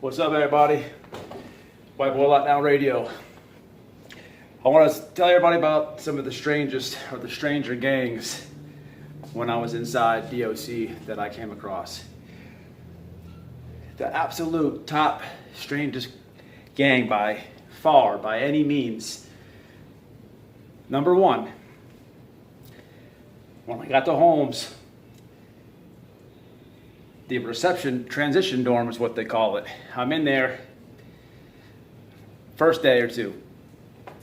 What's up, everybody? White Boy Lockdown Radio. I want to tell everybody about some of the strangest or the stranger gangs when I was inside DOC that I came across. The absolute top strangest gang by far, by any means. Number one, when I got to Holmes, the reception transition dorm is what they call it. I'm in there, first day or two.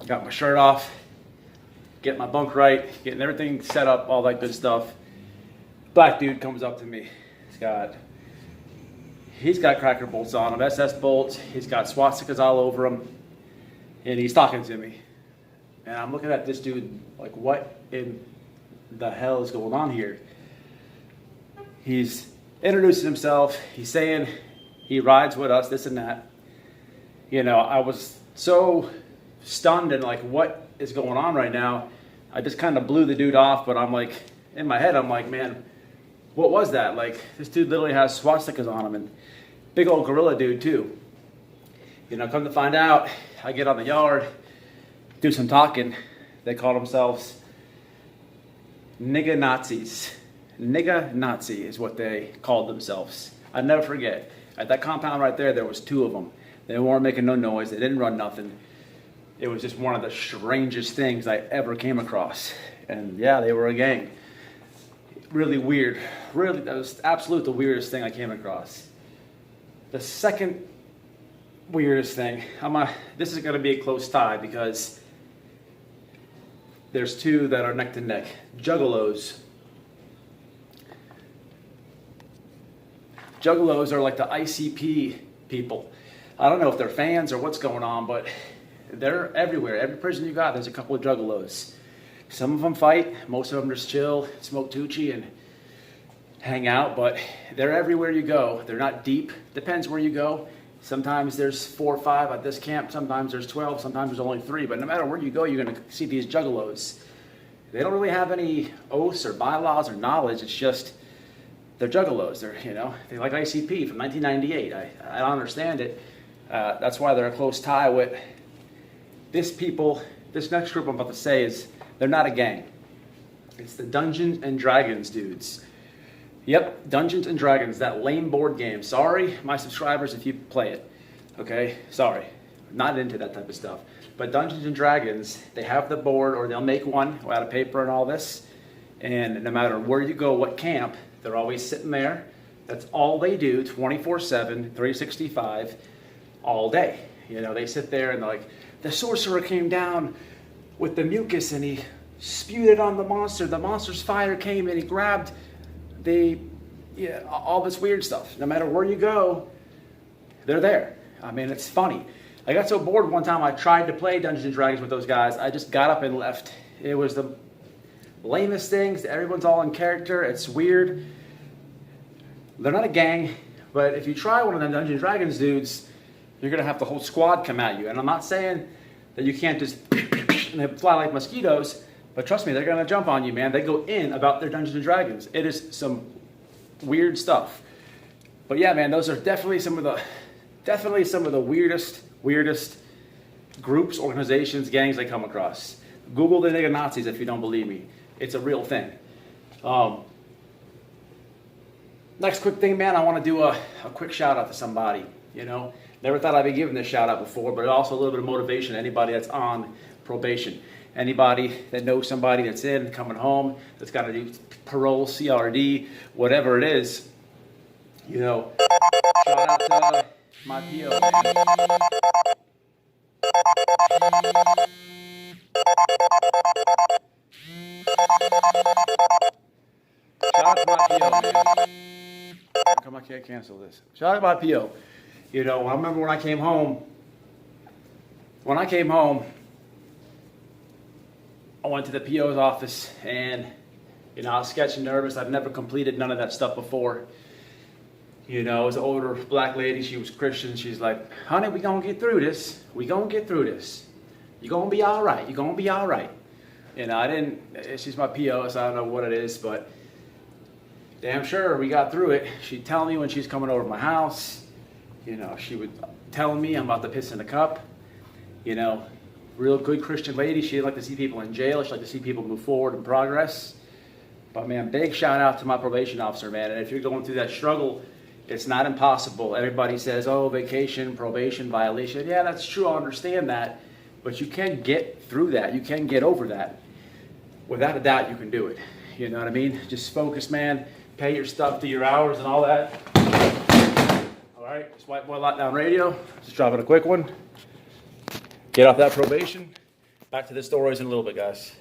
Got my shirt off, getting my bunk right, getting everything set up, all that good stuff. Black dude comes up to me. He's got cracker bolts on him, SS bolts. He's got swastikas all over him, and he's talking to me. And I'm looking at this dude like, what in the hell is going on here? He's introducing himself. He's saying he rides with us, this and that. You know, I was so stunned and like, what is going on right now? I just kind of blew the dude off, but I'm like, in my head, I'm like, man, what was that? Like, this dude literally has swastikas on him, and big old gorilla dude too. You know, come to find out, I get on the yard, do some talking. They call themselves nigga Nazis. Nigga Nazi is what they called themselves. I never forget. At that compound right there was two of them. They weren't making no noise. They didn't run nothing. It was just one of the strangest things I ever came across. And yeah, they were a gang. Really weird. Really, that was absolutely the weirdest thing I came across. The second weirdest thing, this is going to be a close tie because there's two that are neck to neck. Juggalos. Juggalos are like the ICP people. I don't know if they're fans or what's going on, but they're everywhere. Every prison you got, there's a couple of juggalos. Some of them fight. Most of them just chill, smoke Tucci, and hang out. But they're everywhere you go. They're not deep. Depends where you go. Sometimes there's 4 or 5 at this camp. Sometimes there's 12. Sometimes there's only 3. But no matter where you go, you're going to see these juggalos. They don't really have any oaths or bylaws or knowledge. It's just they're juggalos. They like ICP from 1998. I don't understand it. That's why they're a close tie with this people. This next group I'm about to say they're not a gang. It's the Dungeons and Dragons dudes. Yep, Dungeons and Dragons, that lame board game. Sorry, my subscribers, if you play it. Okay, sorry. Not into that type of stuff. But Dungeons and Dragons, they have the board, or they'll make one out of paper and all this. And no matter where you go, what camp, they're always sitting there. That's all they do, 24/7, 365, all day. You know, they sit there and they're like, the sorcerer came down with the mucus and he spewed it on the monster. The monster's fire came and he grabbed all this weird stuff. No matter where you go, they're there. I mean, it's funny. I got so bored one time I tried to play Dungeons and Dragons with those guys. I just got up and left. It was the lamest things. Everyone's all in character. It's weird. They're not a gang, but if you try one of them Dungeons and Dragons dudes, you're going to have the whole squad come at you. And I'm not saying that you can't just and they fly like mosquitoes, but trust me, they're going to jump on you, man. They go in about their Dungeons and Dragons. It is some weird stuff. But yeah, man, those are definitely some of the weirdest groups, organizations, gangs I come across. Google the nigga Nazis if you don't believe me. It's a real thing. Next quick thing, man, I want to do a quick shout out to somebody. You know, never thought I'd be giving this shout out before, but also a little bit of motivation to anybody that's on probation. Anybody that knows somebody that's coming home, that's got to do parole, CRD, whatever it is. You know, shout out to my PO, man. Shout out to my PO, man. How come I can't cancel this? Shout out to my PO. You know, I remember when I came home, I went to the PO's office and, you know, I was sketching nervous. I've never completed none of that stuff before. You know, it was an older black lady. She was Christian. She's like, honey, we gonna get through this. We gonna get through this. You gonna be all right. You gonna be all right. You know, she's my PO, so I don't know what it is, but damn sure we got through it. She'd tell me when she's coming over to my house. You know, she would tell me I'm about to piss in the cup. You know, real good Christian lady. She didn't like to see people in jail. She liked to see people move forward and progress. But man, big shout out to my probation officer, man. And if you're going through that struggle, it's not impossible. Everybody says, oh, vacation, probation, violation. Yeah, that's true. I understand that. But you can get through that. You can get over that. Without a doubt, you can do it. You know what I mean? Just focus, man. Pay your stuff, do your hours and all that. All right, it's White Boy Lockdown Radio. Just dropping a quick one. Get off that probation. Back to the stories in a little bit, guys.